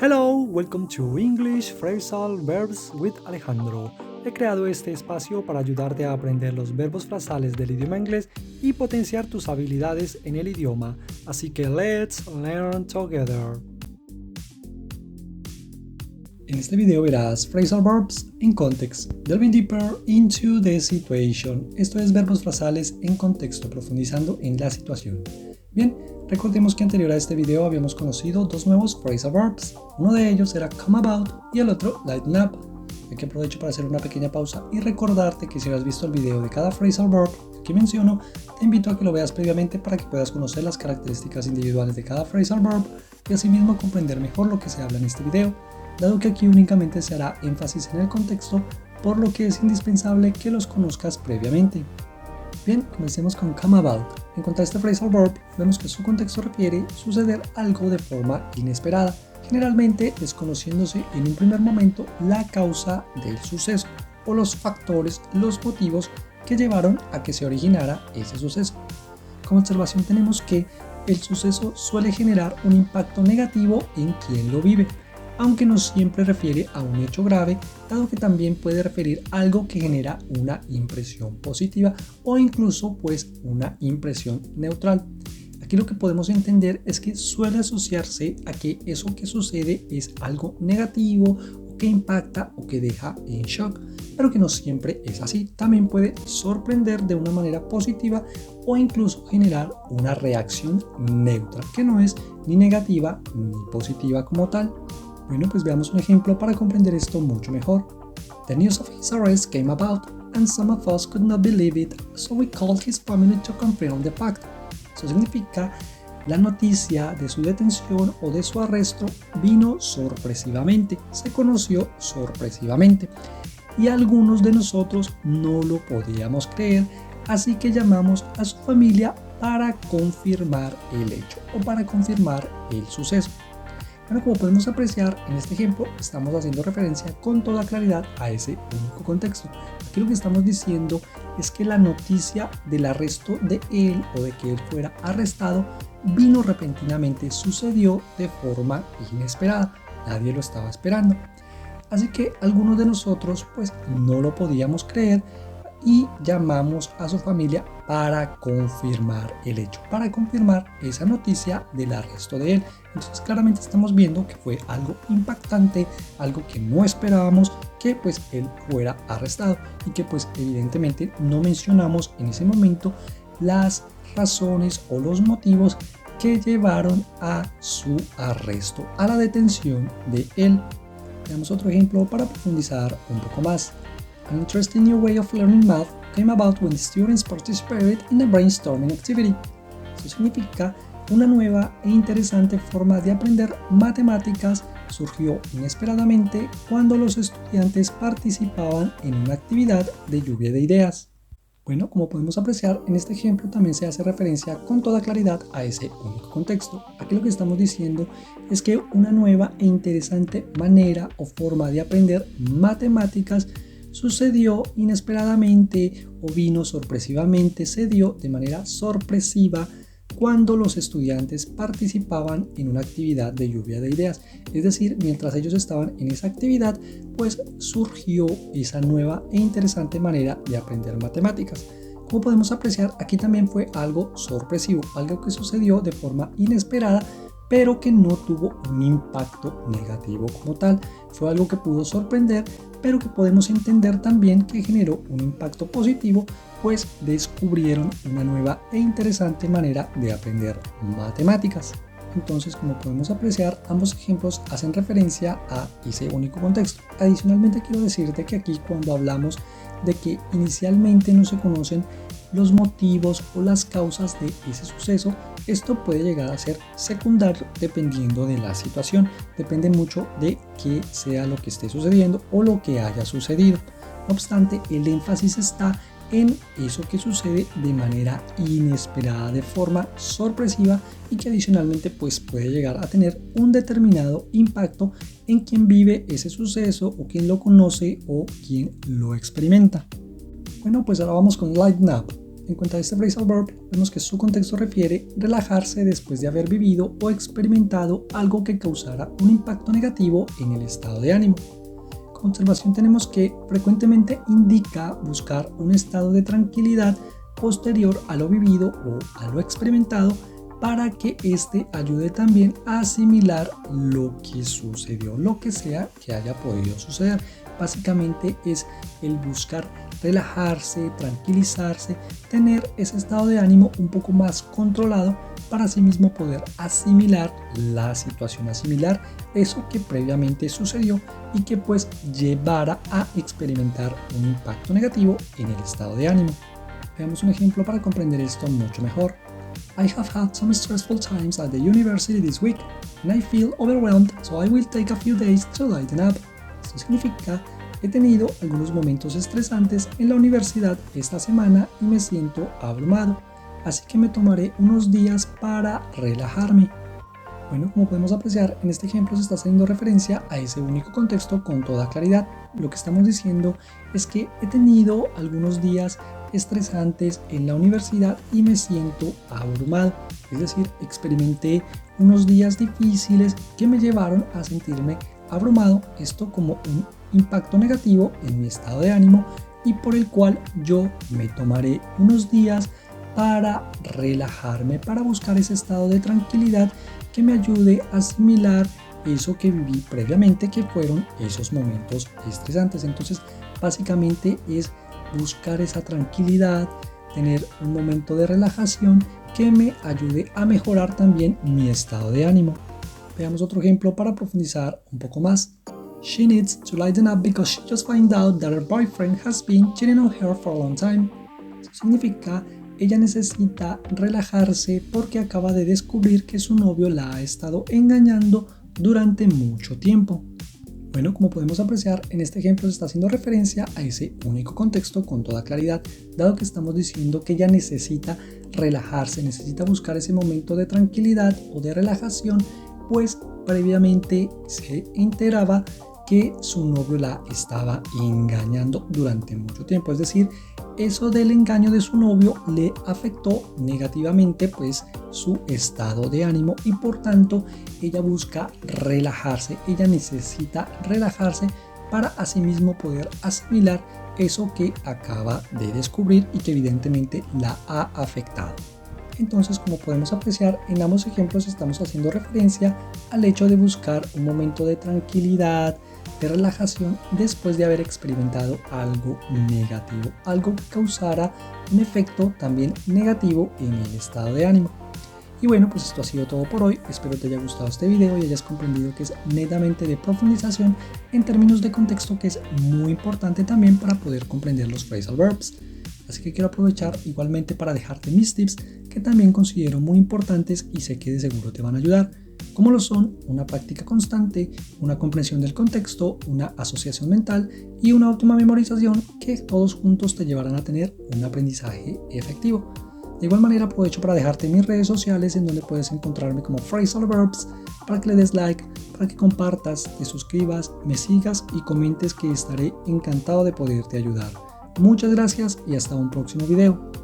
Hello, welcome to English Phrasal Verbs with Alejandro. He creado este espacio para ayudarte a aprender los verbos frasales del idioma inglés y potenciar tus habilidades en el idioma. Así que let's learn together. En este video verás phrasal verbs in context, delving deeper into the situation. Esto es verbos frasales en contexto, profundizando en la situación. Bien, recordemos que anterior a este video habíamos conocido dos nuevos phrasal verbs. Uno de ellos era come about y el otro lighten up. Aquí aprovecho para hacer una pequeña pausa y recordarte que si no has visto el video de cada phrasal verb que menciono, te invito a que lo veas previamente para que puedas conocer las características individuales de cada phrasal verb y asimismo comprender mejor lo que se habla en este video, dado que aquí únicamente se hará énfasis en el contexto, por lo que es indispensable que los conozcas previamente. Bien, comencemos con come about. En cuanto a este phrasal verb, vemos que su contexto refiere suceder algo de forma inesperada, generalmente desconociéndose en un primer momento la causa del suceso o los factores, los motivos que llevaron a que se originara ese suceso. Como observación tenemos que el suceso suele generar un impacto negativo en quien lo vive, aunque no siempre refiere a un hecho grave, dado que también puede referir a algo que genera una impresión positiva o incluso pues una impresión neutral. Aquí lo que podemos entender es que suele asociarse a que eso que sucede es algo negativo o que impacta o que deja en shock, pero que no siempre es así. También puede sorprender de una manera positiva o incluso generar una reacción neutra, que no es ni negativa ni positiva como tal. Bueno, pues veamos un ejemplo para comprender esto mucho mejor. The news of his arrest came about, and some of us could not believe it, so we called his family to confirm the fact. Eso significa, la noticia de su detención o de su arresto vino sorpresivamente, se conoció sorpresivamente, y algunos de nosotros no lo podíamos creer, así que llamamos a su familia para confirmar el hecho o para confirmar el suceso. Bueno, como podemos apreciar en este ejemplo, estamos haciendo referencia con toda claridad a ese único contexto. Aquí lo que estamos diciendo es que la noticia del arresto de él o de que él fuera arrestado vino repentinamente, sucedió de forma inesperada, nadie lo estaba esperando. Así que algunos de nosotros pues no lo podíamos creer y llamamos a su familia para confirmar el hecho, para confirmar esa noticia del arresto de él. Entonces claramente estamos viendo que fue algo impactante, algo que no esperábamos, que pues él fuera arrestado y que pues evidentemente no mencionamos en ese momento las razones o los motivos que llevaron a su arresto, a la detención de él. Veamos otro ejemplo para profundizar un poco más. An interesting new way of learning math came about when the students participated in a brainstorming activity. Eso significa, una nueva e interesante forma de aprender matemáticas surgió inesperadamente cuando los estudiantes participaban en una actividad de lluvia de ideas. Bueno, como podemos apreciar, en este ejemplo también se hace referencia con toda claridad a ese único contexto. Aquí lo que estamos diciendo es que una nueva e interesante manera o forma de aprender matemáticas sucedió inesperadamente o vino sorpresivamente, se dio de manera sorpresiva cuando los estudiantes participaban en una actividad de lluvia de ideas. Es decir, mientras ellos estaban en esa actividad, pues surgió esa nueva e interesante manera de aprender matemáticas. Como podemos apreciar, aquí también fue algo sorpresivo, algo que sucedió de forma inesperada, pero que no tuvo un impacto negativo como tal. Fue algo que pudo sorprender, pero que podemos entender también que generó un impacto positivo, pues descubrieron una nueva e interesante manera de aprender matemáticas. Entonces, como podemos apreciar, ambos ejemplos hacen referencia a ese único contexto. Adicionalmente, quiero decirte que aquí, cuando hablamos de que inicialmente no se conocen los motivos o las causas de ese suceso, esto puede llegar a ser secundario dependiendo de la situación. Depende mucho de qué sea lo que esté sucediendo o lo que haya sucedido. No obstante, el énfasis está en eso que sucede de manera inesperada, de forma sorpresiva, y que adicionalmente pues puede llegar a tener un determinado impacto en quien vive ese suceso o quien lo conoce o quien lo experimenta. Bueno, pues ahora vamos con lighten up. en cuanto a este phrasal verb, vemos que su contexto refiere relajarse después de haber vivido o experimentado algo que causara un impacto negativo en el estado de ánimo. Como observación tenemos que frecuentemente indica buscar un estado de tranquilidad posterior a lo vivido o a lo experimentado para que éste ayude también a asimilar lo que sucedió, lo que sea que haya podido suceder. Básicamente es el buscar relajarse, tranquilizarse, tener ese estado de ánimo un poco más controlado para asimismo poder asimilar la situación, asimilar eso que previamente sucedió y que pues llevara a experimentar un impacto negativo en el estado de ánimo. Veamos un ejemplo para comprender esto mucho mejor. I have had some stressful times at the university this week and I feel overwhelmed, so I will take a few days to lighten up. Esto significa, he tenido algunos momentos estresantes en la universidad esta semana y me siento abrumado, así que me tomaré unos días para relajarme. Bueno, como podemos apreciar, en este ejemplo se está haciendo referencia a ese único contexto con toda claridad. Lo que estamos diciendo es que he tenido algunos días estresantes en la universidad y me siento abrumado. Es decir, experimenté unos días difíciles que me llevaron a sentirme abrumado, esto como un impacto negativo en mi estado de ánimo y por el cual yo me tomaré unos días para relajarme, para buscar ese estado de tranquilidad que me ayude a asimilar eso que viví previamente, que fueron esos momentos estresantes. Entonces, básicamente es buscar esa tranquilidad, tener un momento de relajación que me ayude a mejorar también mi estado de ánimo. Veamos otro ejemplo para profundizar un poco más. She needs to lighten up because she just found out that her boyfriend has been cheating on her for a long time. Eso significa, ella necesita relajarse porque acaba de descubrir que su novio la ha estado engañando durante mucho tiempo. Bueno, como podemos apreciar, en este ejemplo se está haciendo referencia a ese único contexto con toda claridad, dado que estamos diciendo que ella necesita relajarse, necesita buscar ese momento de tranquilidad o de relajación, pues previamente se enteraba que su novio la estaba engañando durante mucho tiempo. Es decir, eso del engaño de su novio le afectó negativamente pues su estado de ánimo y por tanto ella busca relajarse, ella necesita relajarse para asimismo poder asimilar eso que acaba de descubrir y que evidentemente la ha afectado. Entonces, como podemos apreciar, en ambos ejemplos estamos haciendo referencia al hecho de buscar un momento de tranquilidad, de relajación después de haber experimentado algo negativo, algo que causara un efecto también negativo en el estado de ánimo. Y bueno, pues esto ha sido todo por hoy. Espero te haya gustado este video y hayas comprendido que es netamente de profundización en términos de contexto, que es muy importante también para poder comprender los phrasal verbs. Así que quiero aprovechar igualmente para dejarte mis tips que también considero muy importantes y sé que de seguro te van a ayudar, como lo son una práctica constante, una comprensión del contexto, una asociación mental y una óptima memorización, que todos juntos te llevarán a tener un aprendizaje efectivo. De igual manera aprovecho para dejarte mis redes sociales en donde puedes encontrarme como Phrasal Verbs, para que le des like, para que compartas, te suscribas, me sigas y comentes, que estaré encantado de poderte ayudar. Muchas gracias y hasta un próximo video.